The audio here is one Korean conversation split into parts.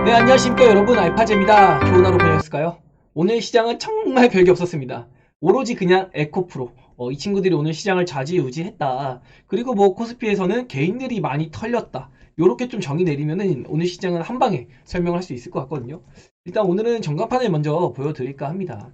네, 안녕하십니까 여러분, 알파제입니다. 좋은 하루 보내셨을까요? 오늘 시장은 정말 별게 없었습니다. 오로지 그냥 에코프로. 이 친구들이 오늘 시장을 좌지우지했다. 그리고 뭐 코스피에서는 개인들이 많이 털렸다. 요렇게 좀 정의 내리면은 오늘 시장은 한 방에 설명을 할 수 있을 것 같거든요. 일단 오늘은 전광판을 먼저 보여드릴까 합니다.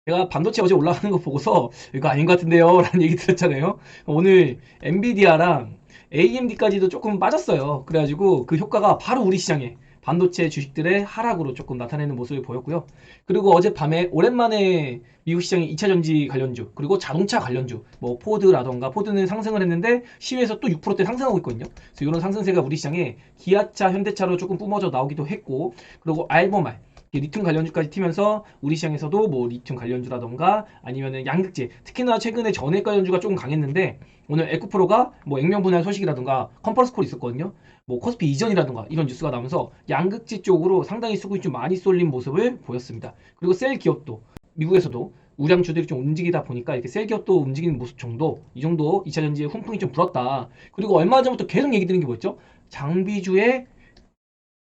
제가 반도체 어제 올라가는 거 보고서 이거 아닌 것 같은데요 라는 얘기 들었잖아요. 오늘 엔비디아랑 AMD까지도 조금 빠졌어요. 그래가지고 그 효과가 바로 우리 시장에 반도체 주식들의 하락으로 조금 나타내는 모습을 보였고요. 그리고 어젯밤에 오랜만에 미국 시장의 2차전지 관련주, 그리고 자동차 관련주, 뭐 포드라던가, 포드는 상승을 했는데 시외에서 또 6%대 상승하고 있거든요. 그래서 이런 상승세가 우리 시장에 기아차, 현대차로 조금 뿜어져 나오기도 했고, 그리고 알보말, 리튬 관련주까지 튀면서 우리 시장에서도 뭐 리튬 관련주라던가 아니면은 양극재, 특히나 최근에 전액 관련주가 조금 강했는데 오늘 에코프로가 뭐 액면 분할 소식이라던가 컨퍼런스콜 있었거든요. 뭐 코스피 이전이라던가 이런 뉴스가 나오면서 양극재 쪽으로 상당히 수급이 좀 많이 쏠린 모습을 보였습니다. 그리고 셀 기업도 미국에서도 우량주들이 좀 움직이다 보니까 이렇게 셀 기업도 움직이는 모습 정도, 이 정도 2차전지의 훈풍이 좀 불었다. 그리고 얼마 전부터 계속 얘기 드리는 게 뭐였죠? 장비주에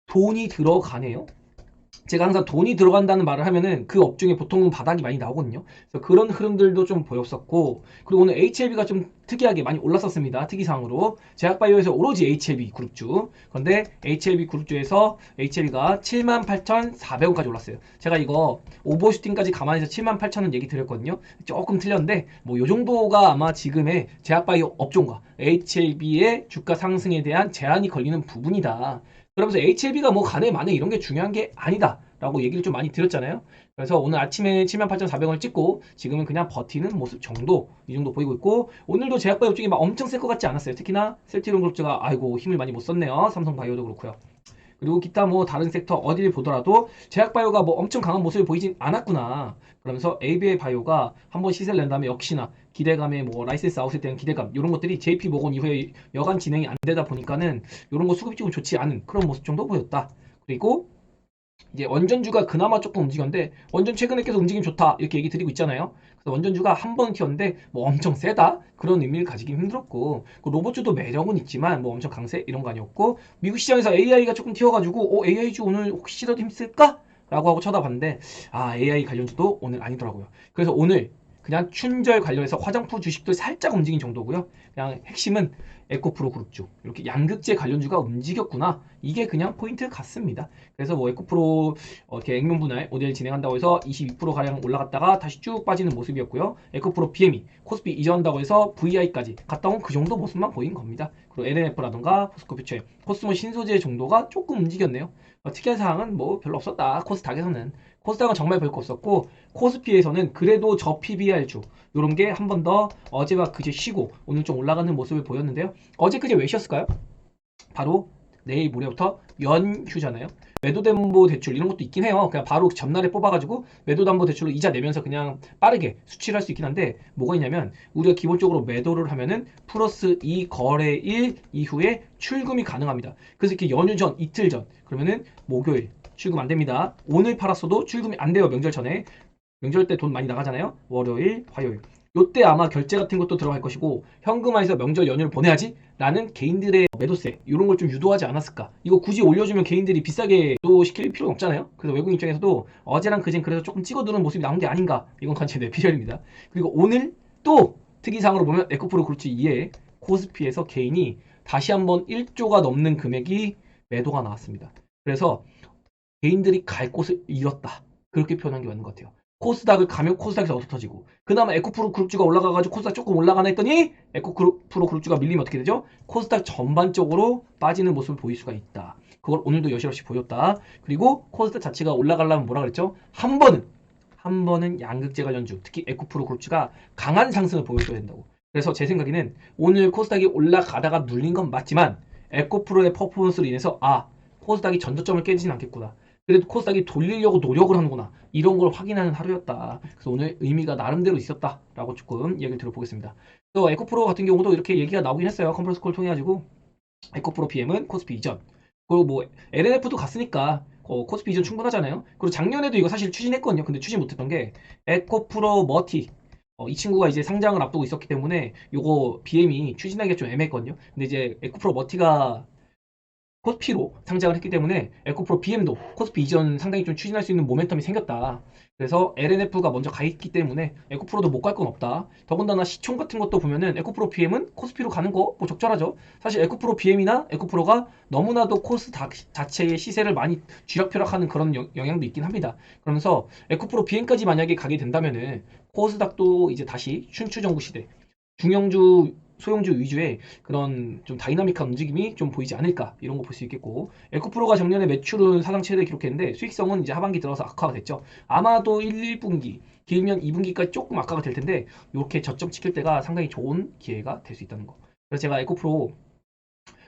돈이 들어가네요. 제가 항상 돈이 들어간다는 말을 하면은 그 업종에 보통은 바닥이 많이 나오거든요. 그래서 그런 흐름들도 좀 보였었고, 그리고 오늘 HLB가 좀 특이하게 많이 올랐었습니다. 특이사항으로. 제약바이오에서 오로지 HLB 그룹주. 그런데 HLB 그룹주에서 HLB가 78,400원까지 올랐어요. 제가 이거 오버슈팅까지 감안해서 78,000원 얘기 드렸거든요. 조금 틀렸는데, 뭐 요 정도가 아마 지금의 제약바이오 업종과 HLB의 주가 상승에 대한 제한이 걸리는 부분이다. 그러면서 HLB가 뭐 간에 만에 이런 게 중요한 게 아니다 라고 얘기를 좀 많이 드렸잖아요. 그래서 오늘 아침에 78,400원을 찍고 지금은 그냥 버티는 모습 정도, 이 정도 보이고 있고, 오늘도 제약바이오 쪽이 막 엄청 셀 것 같지 않았어요. 특히나 셀트리온 그룹주가 아이고 힘을 많이 못 썼네요. 삼성바이오도 그렇고요. 그리고 기타 뭐 다른 섹터 어디를 보더라도 제약바이오가 뭐 엄청 강한 모습을 보이진 않았구나. 그러면서 ABA 바이오가 한번 시세를 낸 다음에 역시나 기대감에 뭐 라이센스 아웃에 대한 기대감, 이런 것들이 JP 모건 이후에 여간 진행이 안 되다 보니까는 이런 거 수급이 조금 좋지 않은 그런 모습 정도 보였다. 그리고 이제 원전주가 그나마 조금 움직였는데, 원전 최근에 계속 움직임 좋다 이렇게 얘기 드리고 있잖아요. 그래서 원전주가 한 번 튀었는데 뭐 엄청 세다 그런 의미를 가지기 힘들었고, 그 로봇주도 매력은 있지만 뭐 엄청 강세 이런 거 아니었고, 미국 시장에서 AI가 조금 튀어가지고 AI주 오늘 혹시라도 힘쓸까? 라고 하고 쳐다봤는데 AI 관련주도 오늘 아니더라고요. 그래서 오늘 그냥 춘절 관련해서 화장품 주식도 살짝 움직인 정도고요. 그냥 핵심은 에코프로 그룹주, 이렇게 양극재 관련주가 움직였구나, 이게 그냥 포인트 같습니다. 그래서 뭐 에코프로 이렇게 액면 분할 모델 진행한다고 해서 22% 가량 올라갔다가 다시 쭉 빠지는 모습이었고요. 에코프로 BME 코스피 이전한다고 해서 VI까지 갔다 온 그 정도 모습만 보인 겁니다. 그리고 LNF라던가 포스코 퓨처, 코스모 신소재 정도가 조금 움직였네요. 특이한 사항은 뭐 별로 없었다. 코스닥에서는 코스닥은 정말 별 거 없었고, 코스피에서는 그래도 저 PBR주 요런 게 한 번 더 어제와 그제 쉬고 오늘 좀 올라가는 모습을 보였는데요. 어제 그제 왜 쉬었을까요? 바로 내일 모레부터 연휴잖아요. 매도담보대출 이런 것도 있긴 해요. 그냥 바로 전날에 뽑아가지고 매도담보대출로 이자 내면서 그냥 빠르게 수취를 할 수 있긴 한데, 뭐가 있냐면 우리가 기본적으로 매도를 하면은 플러스 2 거래일 이후에 출금이 가능합니다. 그래서 이렇게 연휴 전, 이틀 전 그러면은 목요일 출금 안 됩니다. 오늘 팔았어도 출금이 안 돼요. 명절 전에. 명절 때 돈 많이 나가잖아요. 월요일, 화요일. 요때 아마 결제 같은 것도 들어갈 것이고, 현금화해서 명절 연휴를 보내야지 라는 개인들의 매도세 이런 걸 좀 유도하지 않았을까. 이거 굳이 올려주면 개인들이 비싸게 또 시킬 필요는 없잖아요. 그래서 외국인 입장에서도 어제랑 그젠 그래서 조금 찍어두는 모습이 나온 게 아닌가, 이건 간제 내피셜입니다. 그리고 오늘 또 특이사항으로 보면 에코프로 그룹주 2에 코스피에서 개인이 다시 한번 1조가 넘는 금액이 매도가 나왔습니다. 그래서 개인들이 갈 곳을 잃었다, 그렇게 표현한 게 맞는 것 같아요. 코스닥을 가면 코스닥에서 얻어 터지고, 그나마 에코프로 그룹주가 올라가가지고 코스닥 조금 올라가나 했더니 에코프로 그룹주가 밀리면 어떻게 되죠? 코스닥 전반적으로 빠지는 모습을 보일 수가 있다. 그걸 오늘도 여실없이 보였다. 그리고 코스닥 자체가 올라가려면 뭐라 그랬죠? 한 번은 양극재 관련주, 특히 에코프로 그룹주가 강한 상승을 보여줘야 된다고. 그래서 제 생각에는 오늘 코스닥이 올라가다가 눌린 건 맞지만 에코프로의 퍼포먼스로 인해서 코스닥이 전저점을 깨지진 않겠구나, 그래도 코스닥이 돌리려고 노력을 하는구나, 이런 걸 확인하는 하루였다. 그래서 오늘 의미가 나름대로 있었다라고 조금 얘기를 들어보겠습니다. 또 에코프로 같은 경우도 이렇게 얘기가 나오긴 했어요. 컨퍼런스 콜 통해 가지고 에코프로 PM은 코스피 이전, 그리고 뭐 LNF도 갔으니까 코스피 이전 충분하잖아요. 그리고 작년에도 이거 사실 추진했거든요. 근데 추진 못했던 게 에코프로 머티, 이 친구가 이제 상장을 앞두고 있었기 때문에 요거 BM이 추진하기가 좀 애매했거든요. 근데 이제 에코프로 머티가 코스피로 상장을 했기 때문에 에코프로 BM도 코스피 이전 상당히 좀 추진할 수 있는 모멘텀이 생겼다. 그래서 LNF가 먼저 가 있기 때문에 에코프로도 못 갈 건 없다. 더군다나 시총 같은 것도 보면은 에코프로 BM은 코스피로 가는 거 뭐 적절하죠. 사실 에코프로 BM이나 에코프로가 너무나도 코스 자체의 시세를 많이 쥐락펴락하는 그런 영향도 있긴 합니다. 그러면서 에코프로 BM까지 만약에 가게 된다면은 코스닥도 이제 다시 춘추전국 시대 중형주 소형주 위주의 그런 좀 다이나믹한 움직임이 좀 보이지 않을까 이런 거 볼 수 있겠고 에코프로가 작년에 매출은 사상 최대 기록했는데 수익성은 이제 하반기 들어서 악화가 됐죠. 아마도 1, 1분기 길면 2분기까지 조금 악화가 될 텐데 이렇게 저점 지킬 때가 상당히 좋은 기회가 될 수 있다는 거. 그래서 제가 에코프로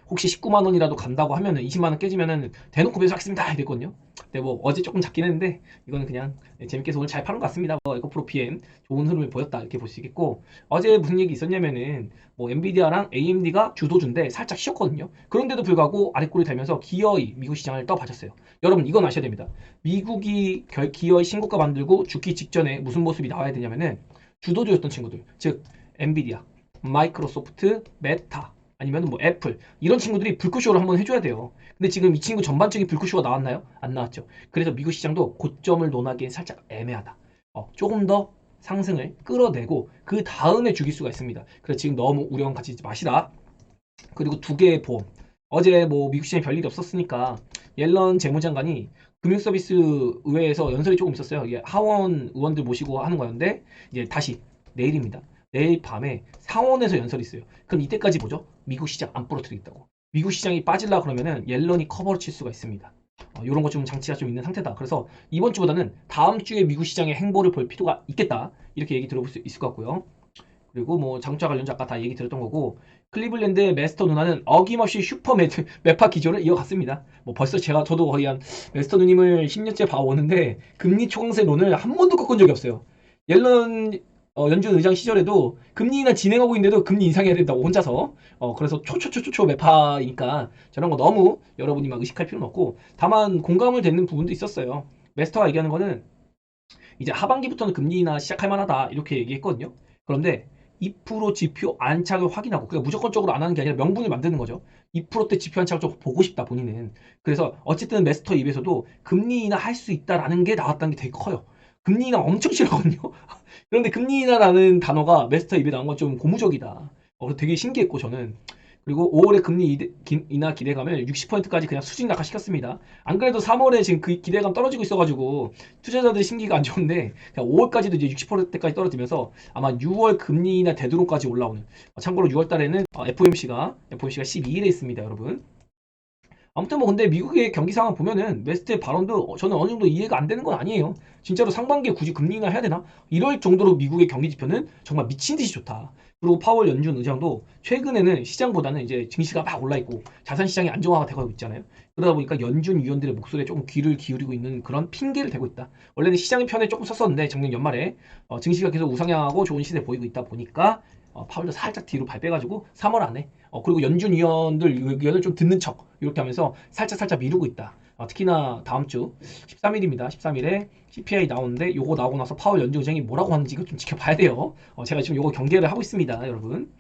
혹시 19만 원이라도 간다고 하면은 20만 원 깨지면은 대놓고 매수하겠습니다 이랬거든요. 근데 뭐 어제 조금 잡긴 했는데 이거는 그냥 재밌게 오늘 잘 파는 것 같습니다. 에코프로 PM 좋은 흐름을 보였다 이렇게 볼 수 있겠고 어제 무슨 얘기 있었냐면은 뭐 엔비디아랑 AMD가 주도주인데 살짝 쉬었거든요. 그런데도 불구하고 아랫골이 되면서 기어이 미국 시장을 떠받쳤어요. 여러분 이건 아셔야 됩니다. 미국이 기어이 신고가 만들고 죽기 직전에 무슨 모습이 나와야 되냐면은 주도주였던 친구들 즉 엔비디아, 마이크로소프트, 메타 아니면 뭐 애플 이런 친구들이 불꽃쇼를 한번 해줘야 돼요. 근데 지금 이 친구 전반적인 불꽃쇼가 나왔나요? 안 나왔죠. 그래서 미국 시장도 고점을 논하기엔 살짝 애매하다. 조금 더 상승을 끌어내고 그 다음에 죽일 수가 있습니다. 그래서 지금 너무 우려는 가지지 마시라. 그리고 두 개의 보험. 어제 뭐 미국 시장에 별일이 없었으니까 옐런 재무장관이 금융서비스 의회에서 연설이 조금 있었어요. 이게 하원 의원들 모시고 하는 거였는데 이제 다시 내일입니다. 내일 밤에 상원에서 연설이 있어요. 그럼 이때까지 뭐죠? 미국 시장 안 부러뜨리겠다고. 미국 시장이 빠질라 그러면은 옐런이 커버를 칠 수가 있습니다. 이런 거 좀 장치가 좀 있는 상태다. 그래서 이번 주보다는 다음 주에 미국 시장의 행보를 볼 필요가 있겠다. 이렇게 얘기 들어볼 수 있을 것 같고요. 그리고 뭐 장차 관련 작가 다 얘기 들었던 거고 클리블랜드의 메스터 누나는 어김없이 슈퍼 매파 기조를 이어갔습니다. 뭐 벌써 저도 거의 한 메스터 누님을 10년째 봐오는데 금리 초강세론을 한 번도 꺾은 적이 없어요. 옐런 연준 의장 시절에도 금리 인하 진행하고 있는데도 금리 인상해야 된다고 혼자서 그래서 초초초초초 매파이니까 저런 거 너무 여러분이 막 의식할 필요는 없고 다만 공감을 되는 부분도 있었어요. 메스터가 얘기하는 거는 이제 하반기부터는 금리 인하 시작할 만하다 이렇게 얘기했거든요. 그런데 2% 지표 안착을 확인하고 그러니까 무조건적으로 안 하는 게 아니라 명분을 만드는 거죠. 2%대 지표 안착을 좀 보고 싶다 본인은. 그래서 어쨌든 메스터 입에서도 금리 인하 할 수 있다라는 게 나왔다는 게 되게 커요. 금리 인하 엄청 싫어하거든요. 그런데 금리 인하라는 단어가 메스터 입에 나온 건 좀 고무적이다. 되게 신기했고 저는. 그리고 5월에 금리 인하 기대감을 60%까지 그냥 수직 낙하시켰습니다. 안 그래도 3월에 지금 그 기대감 떨어지고 있어가지고 투자자들 심기가 안 좋은데 그냥 5월까지도 이제 60%대까지 떨어지면서 아마 6월 금리 인하 되도록까지 올라오는. 참고로 6월 달에는 FOMC가 12일에 있습니다, 여러분. 아무튼 뭐 근데 미국의 경기 상황 보면은 메스트의 발언도 저는 어느 정도 이해가 안 되는 건 아니에요. 진짜로 상반기에 굳이 금리 인하 해야 되나? 이럴 정도로 미국의 경기 지표는 정말 미친 듯이 좋다. 그리고 파월 연준 의장도 최근에는 시장보다는 이제 증시가 막 올라 있고 자산 시장이 안정화가 되고 있잖아요. 그러다 보니까 연준 위원들의 목소리에 조금 귀를 기울이고 있는 그런 핑계를 대고 있다. 원래는 시장의 편에 조금 섰었는데 작년 연말에 증시가 계속 우상향하고 좋은 시세 보이고 있다 보니까 파월도 살짝 뒤로 발 빼가지고 3월 안에 그리고 연준 위원들 의견을 좀 듣는 척 이렇게 하면서 살짝 미루고 있다. 특히나 다음 주 13일입니다. 13일에 CPI 나오는데 요거 나오고 나서 파월 연준 의장이 뭐라고 하는지 이거 좀 지켜봐야 돼요. 제가 지금 요거 경계를 하고 있습니다, 여러분.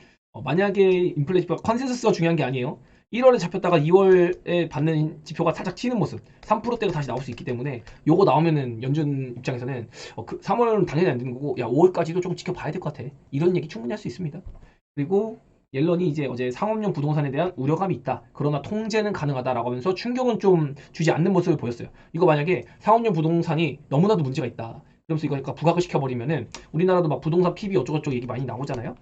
만약에 인플레 지표가 컨센서스가 중요한 게 아니에요. 1월에 잡혔다가 2월에 받는 지표가 살짝 튀는 모습 3%대가 다시 나올 수 있기 때문에 요거 나오면은 연준 입장에서는 3월은 당연히 안 되는 거고 야 5월까지도 조금 지켜봐야 될 것 같아. 이런 얘기 충분히 할 수 있습니다. 그리고 옐런이 이제 어제 상업용 부동산에 대한 우려감이 있다. 그러나 통제는 가능하다라고 하면서 충격은 좀 주지 않는 모습을 보였어요. 이거 만약에 상업용 부동산이 너무나도 문제가 있다. 그러면서 이거 부각을 시켜버리면은 우리나라도 막 부동산 PB 어쩌고저쩌고 얘기 많이 나오잖아요.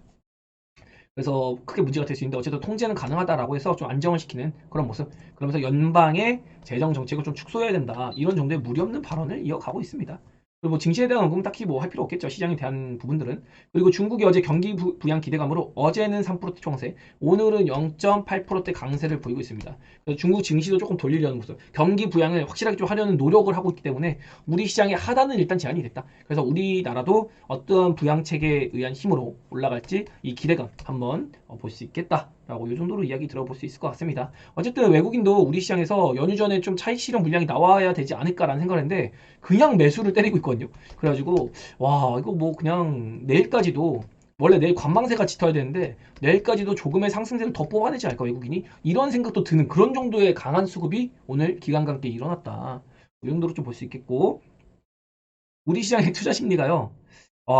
그래서 크게 문제가 될 수 있는데 어쨌든 통제는 가능하다라고 해서 좀 안정을 시키는 그런 모습. 그러면서 연방의 재정 정책을 좀 축소해야 된다. 이런 정도의 무리 없는 발언을 이어가고 있습니다. 그리고 뭐 증시에 대한 언급은 딱히 뭐 할 필요 없겠죠. 시장에 대한 부분들은. 그리고 중국이 어제 경기 부양 기대감으로 어제는 3% 총세, 오늘은 0.8%대 강세를 보이고 있습니다. 그래서 중국 증시도 조금 돌리려는 모습. 경기 부양을 확실하게 좀 하려는 노력을 하고 있기 때문에 우리 시장의 하단은 일단 제한이 됐다. 그래서 우리나라도 어떤 부양 체계에 의한 힘으로 올라갈지 이 기대감 한번 볼 수 있겠다라고 이 정도로 이야기 들어볼 수 있을 것 같습니다. 어쨌든 외국인도 우리 시장에서 연휴 전에 좀 차익 실현 물량이 나와야 되지 않을까라는 생각을 했는데 그냥 매수를 때리고 있거든요. 그래가지고 와 이거 뭐 그냥 내일까지도 원래 내일 관망세가 짙어야 되는데 내일까지도 조금의 상승세를 더 뽑아내지 않을까 외국인이? 이런 생각도 드는 그런 정도의 강한 수급이 오늘 기관과 함께 일어났다. 이 정도로 좀 볼 수 있겠고 우리 시장의 투자 심리가요.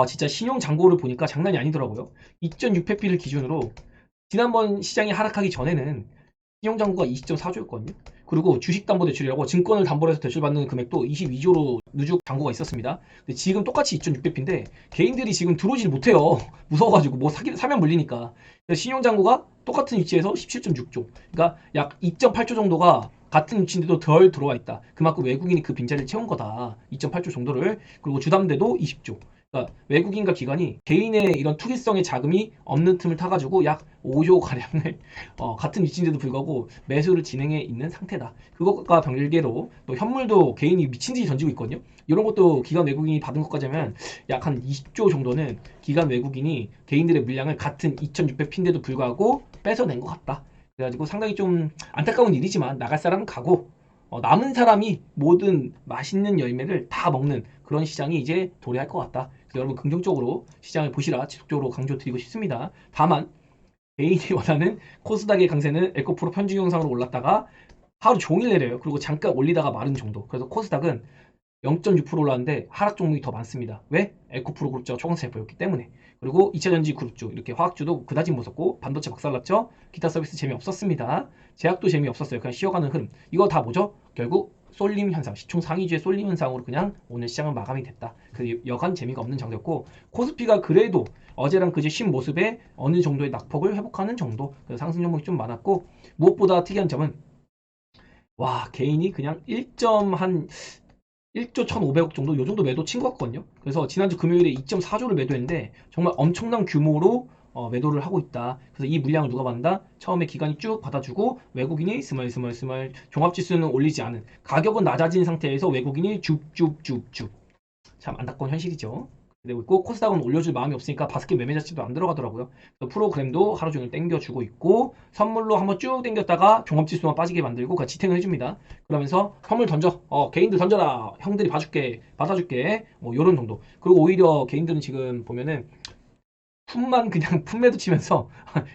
진짜 신용 잔고를 보니까 장난이 아니더라고요. 2.6회피를 기준으로 지난번 시장이 하락하기 전에는 신용잔고가 20.4조였거든요. 그리고 주식담보대출이라고 증권을 담보로 해서 대출받는 금액도 22조로 누적 잔고가 있었습니다. 근데 지금 똑같이 2.6배피인데 개인들이 지금 들어오질 못해요. 무서워가지고 뭐 사면 물리니까. 그래서 신용잔고가 똑같은 위치에서 17.6조. 그러니까 약 2.8조 정도가 같은 위치인데도 덜 들어와 있다. 그만큼 외국인이 그 빈자리를 채운 거다. 2.8조 정도를. 그리고 주담대도 20조. 그러니까 외국인과 기관이 개인의 이런 투기성의 자금이 없는 틈을 타가지고 약 5조 가량을 같은 위치인데도 불구하고 매수를 진행해 있는 상태다. 그것과 별개로 또 현물도 개인이 미친 듯이 던지고 있거든요. 이런 것도 기관 외국인이 받은 것까지 하면 약 한 20조 정도는 기관 외국인이 개인들의 물량을 같은 2,600핀데도 불구하고 뺏어낸 것 같다. 그래가지고 상당히 좀 안타까운 일이지만 나갈 사람은 가고 남은 사람이 모든 맛있는 열매를 다 먹는 그런 시장이 이제 도래할 것 같다. 그래서 여러분 긍정적으로 시장을 보시라 지속적으로 강조드리고 싶습니다. 다만 개인이 원하는 코스닥의 강세는 에코프로 편중 영상으로 올랐다가 하루 종일 내려요. 그리고 잠깐 올리다가 마른 정도. 그래서 코스닥은 0.6% 올랐는데 하락 종목이 더 많습니다. 왜? 에코프로 그룹주가 초강세 보였기 때문에. 그리고 2차전지 그룹주 이렇게 화학주도 그다지 무섭고 반도체 박살났죠. 기타 서비스 재미없었습니다. 제약도 재미없었어요. 그냥 쉬어가는 흐름. 이거 다 뭐죠? 결국 쏠림 현상, 시총 상위주의 쏠림 현상으로 그냥 오늘 시장은 마감이 됐다. 그 여간 재미가 없는 장도였고 코스피가 그래도 어제랑 그제 쉰 모습에 어느 정도의 낙폭을 회복하는 정도. 그래서 상승 종목이 좀 많았고 무엇보다 특이한 점은 와 개인이 그냥 1조 1,500억 정도 요 정도 매도 친 것 같거든요. 그래서 지난주 금요일에 2.4조를 매도했는데 정말 엄청난 규모로 매도를 하고 있다. 그래서 이 물량을 누가 받는다? 처음에 기관이 쭉 받아주고 외국인이 스멀스멀 종합지수는 올리지 않은 가격은 낮아진 상태에서 외국인이 줍줍줍줍 참 안타까운 현실이죠. 되고 있고 코스닥은 올려줄 마음이 없으니까 바스켓 매매 자체도 안 들어가더라고요. 프로그램도 하루 종일 땡겨주고 있고 선물로 한번 쭉 땡겼다가 종합지수만 빠지게 만들고 그 지탱을 해줍니다. 그러면서 선물 던져 개인들 던져라 형들이 봐줄게 받아줄게 뭐 요런 정도. 그리고 오히려 개인들은 지금 보면은 푼만 그냥 푼매도 치면서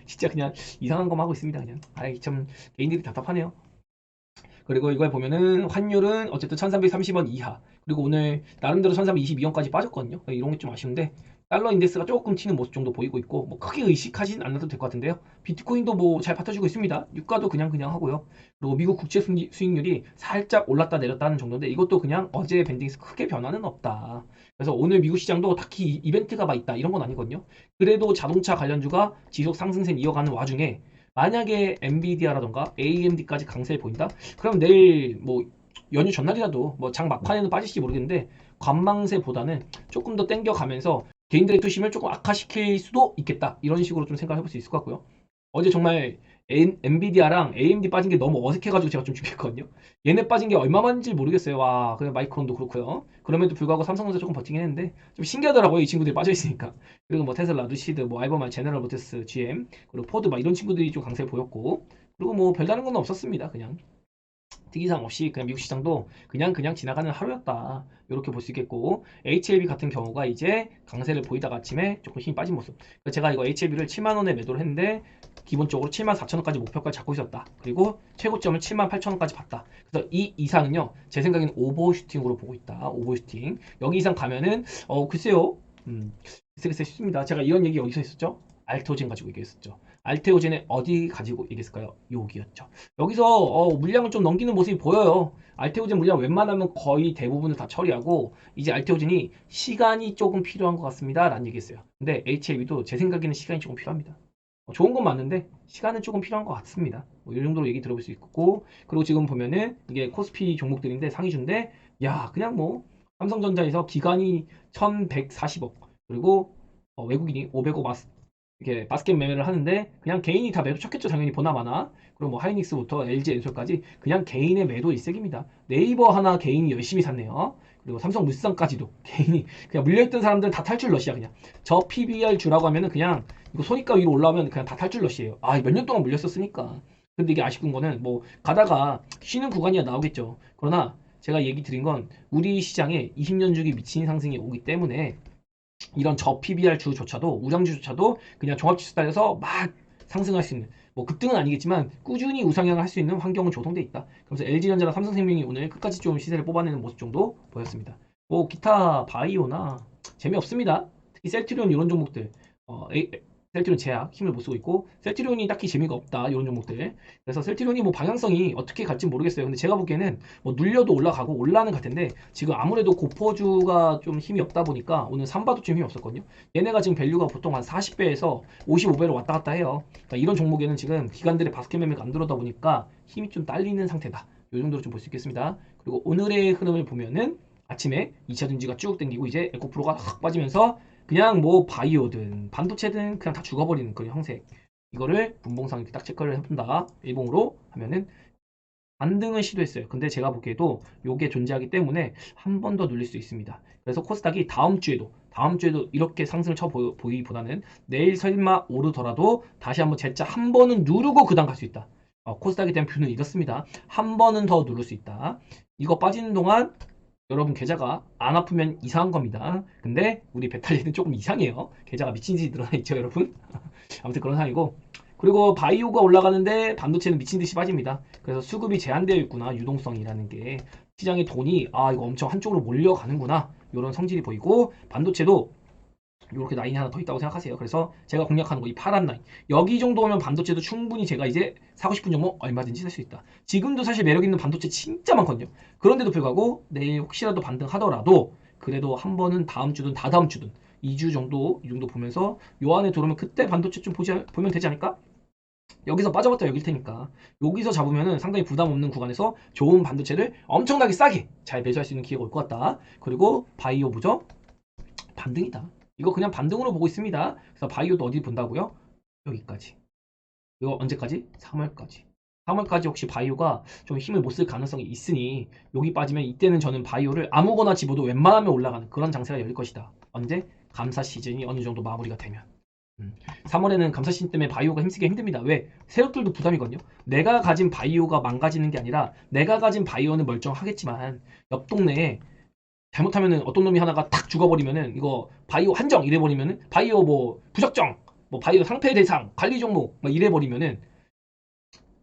진짜 그냥 이상한 것만 하고 있습니다. 그냥 아이 참 개인들이 답답하네요. 그리고 이걸 보면은 환율은 어쨌든 1330원 이하. 그리고 오늘 나름대로 1322원까지 빠졌거든요. 이런 게 좀 아쉬운데 달러 인덱스가 조금 튀는 모습 정도 보이고 있고 뭐 크게 의식하진 않아도 될 것 같은데요. 비트코인도 뭐 잘 받쳐주고 있습니다. 유가도 그냥 하고요. 그리고 미국 국채 수익률이 살짝 올랐다 내렸다 하는 정도인데 이것도 그냥 어제 밴딩에서 크게 변화는 없다. 그래서 오늘 미국 시장도 딱히 이벤트가 막 있다 이런 건 아니거든요. 그래도 자동차 관련주가 지속 상승세 이어가는 와중에 만약에 엔비디아라던가 AMD까지 강세를 보인다? 그럼 내일 뭐 연휴 전날이라도 뭐 장 막판에는 빠질지 모르겠는데 관망세보다는 조금 더 땡겨가면서 개인들의 투심을 조금 악화시킬 수도 있겠다. 이런 식으로 좀 생각해 볼 수 있을 것 같고요. 어제 정말 엔비디아랑 AMD 빠진 게 너무 어색해가지고 제가 좀 준비했거든요. 얘네 빠진 게 얼마만지 모르겠어요. 와, 그냥 마이크론도 그렇고요. 그럼에도 불구하고 삼성전자 조금 버티긴 했는데 좀 신기하더라고요. 이 친구들이 빠져 있으니까. 그리고 뭐 테슬라, 루시드, 뭐 알버만, 제너럴 모터스, GM, 그리고 포드 막 이런 친구들이 좀 강세 보였고, 그리고 뭐 별다른 건 없었습니다. 그냥. 특이사항 없이 그냥 미국 시장도 그냥 지나가는 하루였다. 이렇게 볼 수 있겠고 HLB 같은 경우가 이제 강세를 보이다가 아침에 조금 힘이 빠진 모습. 제가 이거 HLB를 7만 원에 매도를 했는데 기본적으로 7만 4천 원까지 목표까지 잡고 있었다. 그리고 최고점을 7만 8천 원까지 봤다. 그래서 이 이상은요 제 생각에는 오버슈팅으로 보고 있다. 오버슈팅. 여기 이상 가면은 글쎄요. 글쎄 싶습니다. 제가 이런 얘기 어디서 했었죠? 알테오젠 가지고 얘기했었죠. 알테오젠에 어디 가지고 얘기했을까요? 여기였죠. 여기서 물량을 좀 넘기는 모습이 보여요. 알테오젠 물량 웬만하면 거의 대부분을 다 처리하고 이제 알테오젠이 시간이 조금 필요한 것 같습니다. 라는 얘기했어요. 근데 HLB도 제 생각에는 시간이 조금 필요합니다. 좋은 건 맞는데 시간은 조금 필요한 것 같습니다. 이 정도로 얘기 들어볼 수 있고 그리고 지금 보면은 이게 코스피 종목들인데 상위주인데 야 그냥 뭐 삼성전자에서 기간이 1140억 그리고 외국인이 500억 이렇게 바스켓 매매를 하는데 그냥 개인이 다 매도 쳤겠죠 당연히 보나마나. 그리고 뭐 하이닉스부터 LG 엔솔까지 그냥 개인의 매도 일색입니다. 네이버 하나 개인이 열심히 샀네요. 그리고 삼성물산까지도 개인이 그냥 물려있던 사람들은 다 탈출 러시아 그냥 저 PBR 주라고 하면은 그냥 이거 손익가 위로 올라오면 그냥 다 탈출 러시에요. 몇 년 동안 물렸었으니까. 근데 이게 아쉬운 거는 뭐 가다가 쉬는 구간이야 나오겠죠. 그러나 제가 얘기 드린 건 우리 시장에 20년 주기 미친 상승이 오기 때문에 이런 저 PBR 주조차도 우량주조차도 그냥 종합지수 따라서 막 상승할 수 있는 뭐 급등은 아니겠지만 꾸준히 우상향을 할 수 있는 환경은 조성돼 있다. 그래서 LG전자랑 삼성생명이 오늘 끝까지 좀 시세를 뽑아내는 모습 정도 보였습니다. 뭐 기타 바이오나 재미없습니다. 특히 셀트리온 이런 종목들 셀트리온 제약 힘을 못 쓰고 있고 셀트리온이 딱히 재미가 없다 이런 종목들. 그래서 셀트리온이 뭐 방향성이 어떻게 갈지 모르겠어요. 근데 제가 보기에는 뭐 눌려도 올라가고 올라는 갈 텐데 지금 아무래도 고퍼주가 좀 힘이 없다 보니까 오늘 삼바도 좀 힘이 없었거든요. 얘네가 지금 밸류가 보통 한 40배에서 55배로 왔다 갔다 해요. 그러니까 이런 종목에는 지금 기관들의 바스켓 매매가 안 들어오다 보니까 힘이 좀 딸리는 상태다. 이 정도로 좀 볼 수 있겠습니다. 그리고 오늘의 흐름을 보면은 아침에 2차전지가 쭉 당기고 이제 에코프로가 확 빠지면서 그냥 뭐 바이오든 반도체든 그냥 다 죽어버리는 그런 형색. 이거를 분봉상 이렇게 딱 체크를 해본다. 일봉으로 하면은 반등은 시도했어요. 근데 제가 보기에도 요게 존재하기 때문에 한 번 더 눌릴 수 있습니다. 그래서 코스닥이 다음 주에도 이렇게 상승을 쳐 보이기보다는 내일 설마 오르더라도 다시 한번 재차 한 번은 누르고 그 다음 갈 수 있다. 코스닥에 대한 뷰는 이렇습니다. 한 번은 더 누를 수 있다. 이거 빠지는 동안 여러분 계좌가 안 아프면 이상한 겁니다. 근데 우리 배탈리는 조금 이상해요. 계좌가 미친 듯이 늘어나 있죠, 여러분. 아무튼 그런 상황이고. 그리고 바이오가 올라가는데 반도체는 미친 듯이 빠집니다. 그래서 수급이 제한되어 있구나, 유동성이라는 게. 시장의 돈이 이거 엄청 한쪽으로 몰려가는구나. 이런 성질이 보이고 반도체도 이렇게 라인이 하나 더 있다고 생각하세요. 그래서 제가 공략하는 거 이 파란 라인 여기 정도면 반도체도 충분히 제가 이제 사고 싶은 종목 얼마든지 살 수 있다. 지금도 사실 매력 있는 반도체 진짜 많거든요. 그런데도 불구하고 내일 혹시라도 반등하더라도 그래도 한 번은 다음 주든 다다음 주든 2주 정도 이 정도 보면서 요 안에 들어오면 그때 반도체 좀 보면 되지 않을까? 여기서 빠져봤자 여길 테니까 여기서 잡으면은 상당히 부담 없는 구간에서 좋은 반도체를 엄청나게 싸게 잘 매수할 수 있는 기회가 올 것 같다. 그리고 바이오 보죠? 반등이다. 이거 그냥 반등으로 보고 있습니다. 그래서 바이오도 어디 본다고요? 여기까지. 이거 언제까지? 3월까지. 3월까지 혹시 바이오가 좀 힘을 못 쓸 가능성이 있으니 여기 빠지면 이때는 저는 바이오를 아무거나 집어도 웬만하면 올라가는 그런 장세가 열릴 것이다. 언제? 감사 시즌이 어느 정도 마무리가 되면. 3월에는 감사 시즌 때문에 바이오가 힘쓰기가 힘듭니다. 왜? 세력들도 부담이거든요. 내가 가진 바이오가 망가지는 게 아니라 내가 가진 바이오는 멀쩡하겠지만 옆 동네에 잘못하면은 어떤 놈이 하나가 탁 죽어버리면은 이거 바이오 한정 이래버리면은 바이오 뭐 부적정 뭐 바이오 상패 대상 관리 종목 막 이래버리면은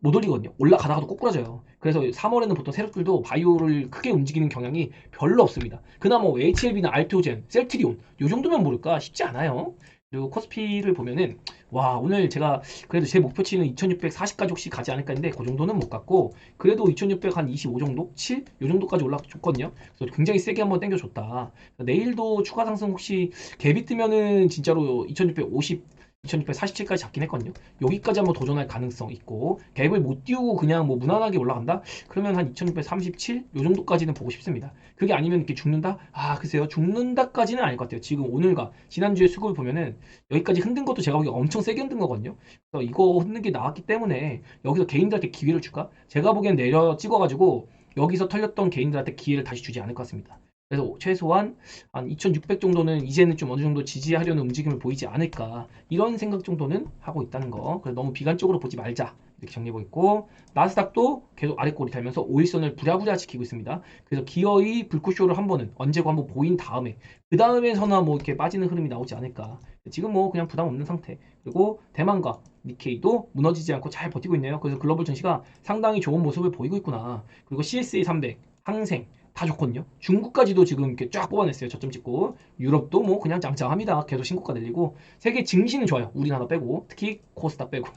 못 올리거든요. 올라가다가도 꼬꾸라져요. 그래서 3월에는 보통 세력들도 바이오를 크게 움직이는 경향이 별로 없습니다. 그나마 뭐 HLB나 알토젠, 셀트리온 요 정도면 모를까 싶지 않아요. 그리고 코스피를 보면은 와 오늘 제가 그래도 제 목표치는 2640까지 혹시 가지 않을까 했는데 그 정도는 못 갔고 그래도 2600 한 25 정도? 7? 요 정도까지 올라줬거든요. 그래서 굉장히 세게 한번 당겨줬다. 내일도 추가 상승 혹시 갭이 뜨면은 진짜로 2650 2647까지 잡긴 했거든요. 여기까지 한번 도전할 가능성 있고 갭을 못 띄우고 그냥 뭐 무난하게 올라간다? 그러면 한 2637? 요 정도까지는 보고 싶습니다. 그게 아니면 이렇게 죽는다? 글쎄요. 죽는다까지는 아닐 것 같아요. 지금 오늘과 지난주에 수급을 보면은 여기까지 흔든 것도 제가 보기에 엄청 세게 흔든 거거든요. 그래서 이거 흔든 게 나왔기 때문에 여기서 개인들한테 기회를 줄까? 제가 보기엔 내려 찍어가지고 여기서 털렸던 개인들한테 기회를 다시 주지 않을 것 같습니다. 그래서 최소한 한 2600 정도는 이제는 좀 어느 정도 지지하려는 움직임을 보이지 않을까 이런 생각 정도는 하고 있다는 거. 그래서 너무 비관적으로 보지 말자 이렇게 정리해보고 있고 나스닥도 계속 아래꼬리 달면서 5일선을 부랴부랴 지키고 있습니다. 그래서 기어이 불꽃쇼를 한 번은 언제고 한번 보인 다음에 그 다음에서나 뭐 이렇게 빠지는 흐름이 나오지 않을까. 지금 뭐 그냥 부담 없는 상태. 그리고 대만과 니케이도 무너지지 않고 잘 버티고 있네요. 그래서 글로벌 증시가 상당히 좋은 모습을 보이고 있구나. 그리고 CSA 300, 항생 다 좋거든요. 중국까지도 지금 이렇게 쫙 뽑아냈어요. 저점 찍고. 유럽도 뭐 그냥 짱짱합니다. 계속 신고가 늘리고. 세계 증시는 좋아요. 우리나라 빼고. 특히 코스닥 빼고.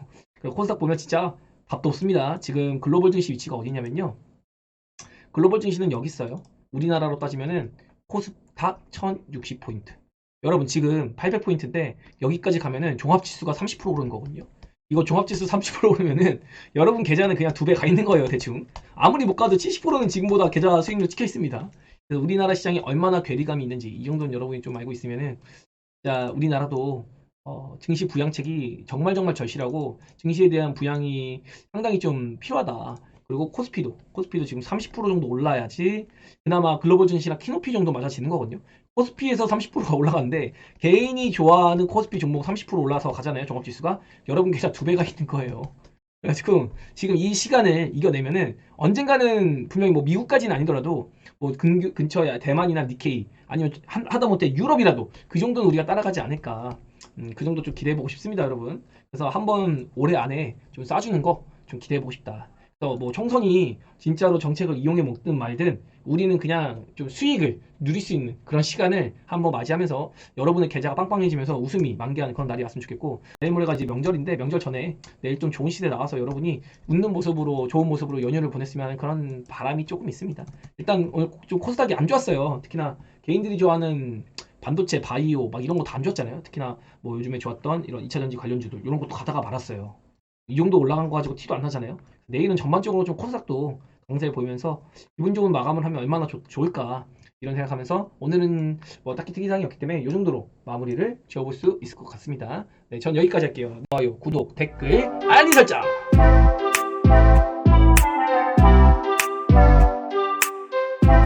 코스닥 보면 진짜 답도 없습니다. 지금 글로벌 증시 위치가 어디냐면요. 글로벌 증시는 여기 있어요. 우리나라로 따지면은 코스닥 1060포인트. 여러분 지금 800포인트인데 여기까지 가면은 종합지수가 30% 오르는 거거든요. 이거 종합지수 30% 오르면은 여러분 계좌는 그냥 2배 가 있는 거예요, 대충. 아무리 못 가도 70%는 지금보다 계좌 수익률 찍혀 있습니다. 그래서 우리나라 시장이 얼마나 괴리감이 있는지 이 정도는 여러분이 좀 알고 있으면은 자, 우리나라도 증시 부양책이 정말 정말 절실하고 증시에 대한 부양이 상당히 좀 필요하다. 그리고 코스피도 지금 30% 정도 올라야지 그나마 글로벌 증시나 키높이 정도 맞아지는 거거든요. 코스피에서 30%가 올라가는데 개인이 좋아하는 코스피 종목 30% 올라서 가잖아요. 종합지수가 여러분 계좌 2배가 있는 거예요. 그래가지고 지금 이 시간을 이겨내면은 언젠가는 분명히 뭐 미국까지는 아니더라도 뭐 근처에 대만이나 니케이 아니면 하다못해 유럽이라도 그 정도는 우리가 따라가지 않을까. 그 정도 좀 기대해보고 싶습니다, 여러분. 그래서 한번 올해 안에 좀 쏴주는 거 좀 기대해보고 싶다. 그래서 뭐 총선이 진짜로 정책을 이용해 먹든 말든 우리는 그냥 좀 수익을 누릴 수 있는 그런 시간을 한번 맞이하면서 여러분의 계좌가 빵빵해지면서 웃음이 만개하는 그런 날이 왔으면 좋겠고, 내일 모레가 이제 명절인데 명절 전에 내일 좀 좋은 시대 나와서 여러분이 웃는 모습으로 좋은 모습으로 연휴를 보냈으면 하는 그런 바람이 조금 있습니다. 일단 오늘 좀 코스닥이 안 좋았어요. 특히나 개인들이 좋아하는 반도체, 바이오 막 이런 거 다 안 좋았잖아요. 특히나 뭐 요즘에 좋았던 이런 2차전지 관련주들 이런 것도 가다가 말았어요. 이 정도 올라간 거 가지고 티도 안 나잖아요. 내일은 전반적으로 좀 코스닥도 강세 보이면서 기분 좋은 마감을 하면 얼마나 좋을까 이런 생각하면서 오늘은 뭐 딱히 특이사항이 없기 때문에 이 정도로 마무리를 지어볼 수 있을 것 같습니다. 네, 전 여기까지 할게요. 좋아요, 구독, 댓글, 알림 설정!